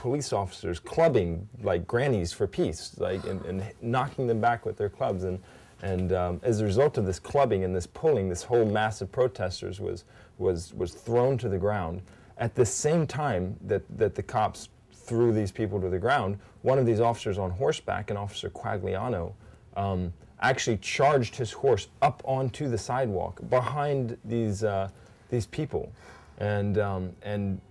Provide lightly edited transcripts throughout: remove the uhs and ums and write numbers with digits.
police officers clubbing like grannies for peace, like and knocking them back with their clubs. And as a result of this clubbing and this pulling, this whole mass of protesters was thrown to the ground. At the same time that the cops threw these people to the ground, one of these officers on horseback, an Officer Quagliano, actually charged his horse up onto the sidewalk behind these people, and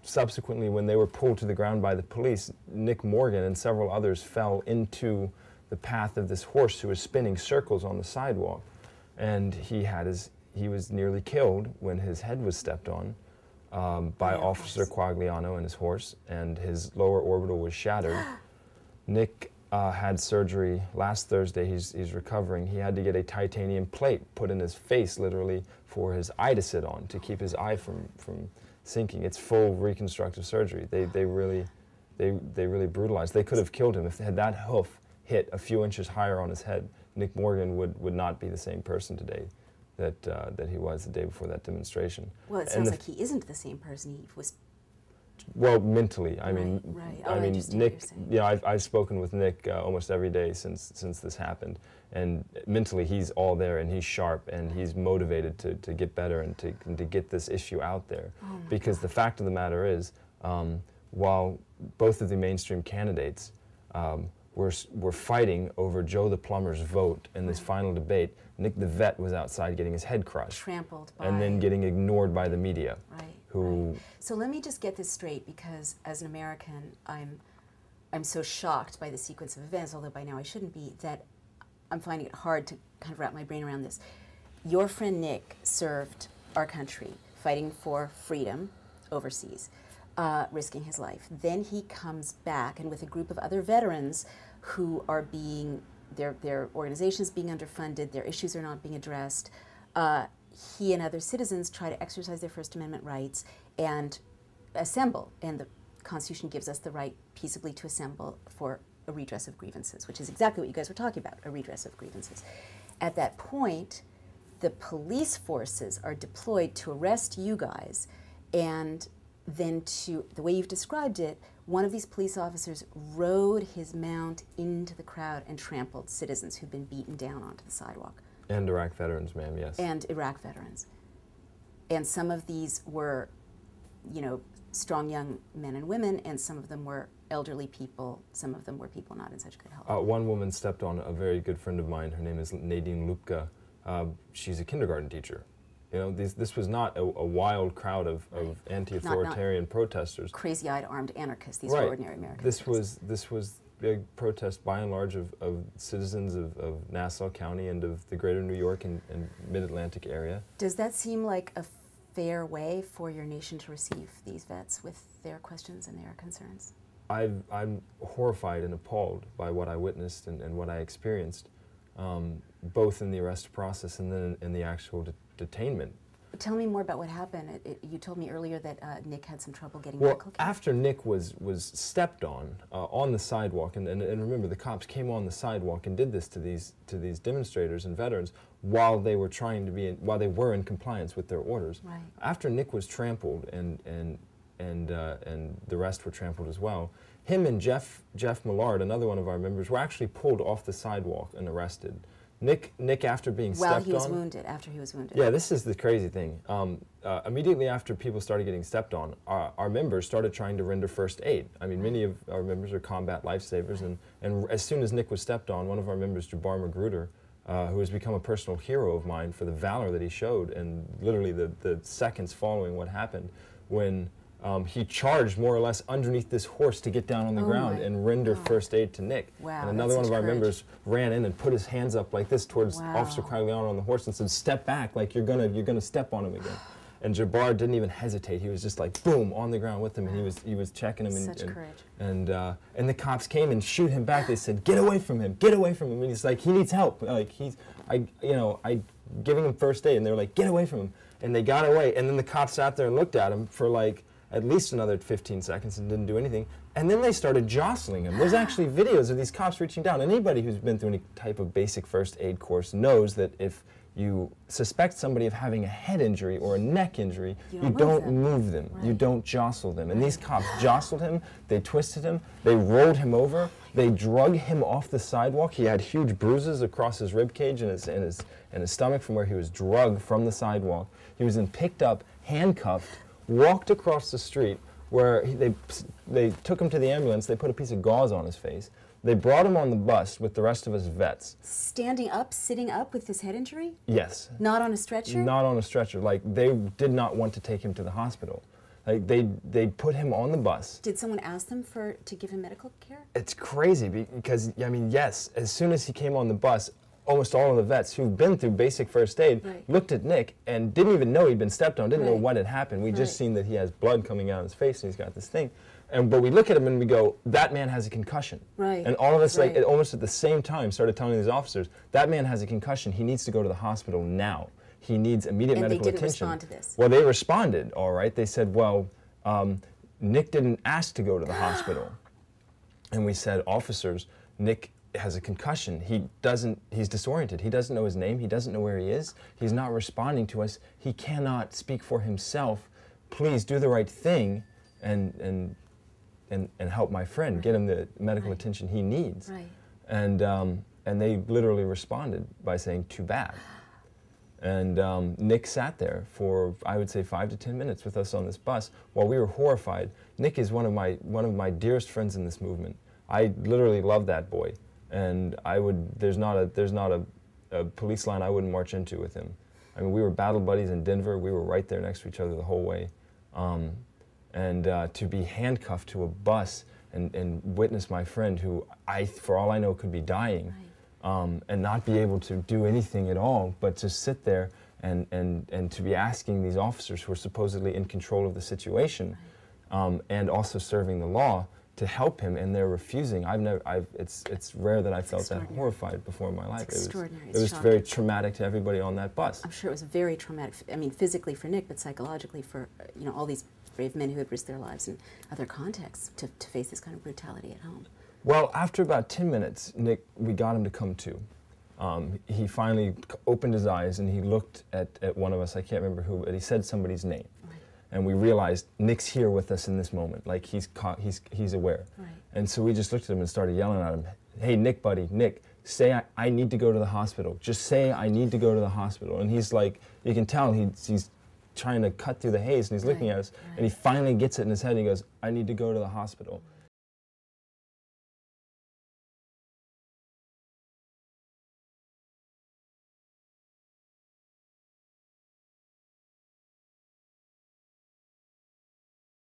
subsequently, when they were pulled to the ground by the police, Nick Morgan and several others fell into the path of this horse who was spinning circles on the sidewalk, and he was nearly killed when his head was stepped on by Officer Quagliano and his horse, and his lower orbital was shattered. Nick had surgery last Thursday. He's recovering. He had to get a titanium plate put in his face, literally, for his eye to sit on, to keep his eye from sinking. It's full reconstructive surgery. They really brutalized. They could have killed him if had that hoof hit a few inches higher on his head. Nick Morgan would not be the same person today that he was the day before that demonstration. Well, it sounds like he isn't the same person he was. Well, mentally, I mean, right. I mean, Nick. Yeah, I've spoken with Nick almost every day since this happened, and mentally he's all there, and he's sharp, and he's motivated to get better and to get this issue out there. Because the fact of the matter is, while both of the mainstream candidates were fighting over Joe the plumber's vote in this final debate, Nick the vet was outside getting his head crushed, trampled by, and then getting ignored by the media. Right. Who? So let me just get this straight, because as an American, I'm so shocked by the sequence of events, although by now I shouldn't be, that I'm finding it hard to kind of wrap my brain around this. Your friend Nick served our country, fighting for freedom overseas, risking his life. Then he comes back, and with a group of other veterans who are being, their organizations being underfunded, their issues are not being addressed, he and other citizens try to exercise their First Amendment rights and assemble, and the Constitution gives us the right peaceably to assemble for a redress of grievances, which is exactly what you guys were talking about, a redress of grievances. At that point, the police forces are deployed to arrest you guys, and then to, the way you've described it, one of these police officers rode his mount into the crowd and trampled citizens who'd been beaten down onto the sidewalk. And Iraq veterans, ma'am, yes. And Iraq veterans. And some of these were, you know, strong young men and women, and some of them were elderly people, some of them were people not in such good health. One woman stepped on a very good friend of mine. Her name is Nadine Lupka. She's a kindergarten teacher. You know, this was not a wild crowd of anti-authoritarian protesters. Crazy-eyed armed anarchists, these were ordinary Americans. This was a protest by and large of citizens of Nassau County and of the greater New York and mid-Atlantic area. Does that seem like a fair way for your nation to receive these vets with their questions and their concerns? I'm horrified and appalled by what I witnessed and what I experienced, both in the arrest process and then in the actual detainment. Tell me more about what happened. You told me earlier that Nick had some trouble getting medical care. After Nick was stepped on the sidewalk, and remember, the cops came on the sidewalk and did this to these demonstrators and veterans while they were while they were in compliance with their orders. Right. After Nick was trampled and the rest were trampled as well, him and Jeff Millard, another one of our members, were actually pulled off the sidewalk and arrested. Nick, after being stepped on... While he was wounded, after he was wounded. Yeah, this is the crazy thing. Immediately after people started getting stepped on, our members started trying to render first aid. I mean, many of our members are combat lifesavers, and as soon as Nick was stepped on, one of our members, Jabbar Magruder, who has become a personal hero of mine for the valor that he showed, and literally the seconds following what happened, when he charged more or less underneath this horse to get down on the ground and render first aid to Nick. Wow, and another one of our members ran in and put his hands up like this towards Officer Quagliano on the horse and said, "Step back, like you're gonna step on him again." And Jabbar didn't even hesitate. He was just like boom on the ground with him, and he was checking him. Such courage. And the cops came and shoot him back. They said, "Get away from him! Get away from him!" And he's like, "He needs help. Like I giving him first aid." And they were like, "Get away from him!" And they got away. And then the cops sat there and looked at him for like at least another 15 seconds and didn't do anything. And then they started jostling him. There's actually videos of these cops reaching down. Anybody who's been through any type of basic first aid course knows that if you suspect somebody of having a head injury or a neck injury, you don't move them. Right. You don't jostle them. And these cops jostled him, they twisted him, they rolled him over, they drug him off the sidewalk. He had huge bruises across his rib cage and his stomach from where he was drugged from the sidewalk. He was then picked up, handcuffed, walked across the street where they took him to the ambulance, they put a piece of gauze on his face. They brought him on the bus with the rest of us vets. Standing up, sitting up with his head injury? Yes. Not on a stretcher? Not on a stretcher. Like, they did not want to take him to the hospital. Like, they put him on the bus. Did someone ask them to give him medical care? It's crazy because, I mean, yes, as soon as he came on the bus, almost all of the vets who've been through basic first aid looked at Nick and didn't even know he'd been stepped on, didn't know what had happened. We just seen that he has blood coming out of his face and he's got this thing. But we look at him and we go, that man has a concussion. Right. And all of us, like, almost at the same time, started telling these officers, that man has a concussion. He needs to go to the hospital now. He needs immediate medical attention. And they didn't respond to this? Well, they responded, all right. They said, well, Nick didn't ask to go to the hospital. And we said, officers, Nick has a concussion. He's disoriented. He doesn't know his name. He doesn't know where he is. He's not responding to us. He cannot speak for himself. Please do the right thing and help my friend, get him the medical attention he needs. Right. And they literally responded by saying, too bad. And Nick sat there for, I would say, 5 to 10 minutes with us on this bus while we were horrified. Nick is one of my dearest friends in this movement. I literally love that boy. And there's not a police line I wouldn't march into with him. I mean, we were battle buddies in Denver. We were right there next to each other the whole way. And to be handcuffed to a bus and witness my friend who, for all I know, could be dying, and not be able to do anything at all, but to sit there and to be asking these officers who are supposedly in control of the situation, and also serving the law, to help him, and they're refusing. It's rare that I felt that horrified before in my life. It's extraordinary. It was very traumatic to everybody on that bus. I'm sure it was very traumatic. I mean, physically for Nick, but psychologically for all these brave men who had risked their lives in other contexts to face this kind of brutality at home. Well, after about 10 minutes, Nick, we got him to come to. He finally opened his eyes and he looked at one of us. I can't remember who, but he said somebody's name. And we realized Nick's here with us in this moment, like he's aware. Right. And so we just looked at him and started yelling at him, hey, Nick, buddy, Nick, say I need to go to the hospital. Just say I need to go to the hospital. And he's like, you can tell he's trying to cut through the haze and he's looking at us, and he finally gets it in his head and he goes, I need to go to the hospital.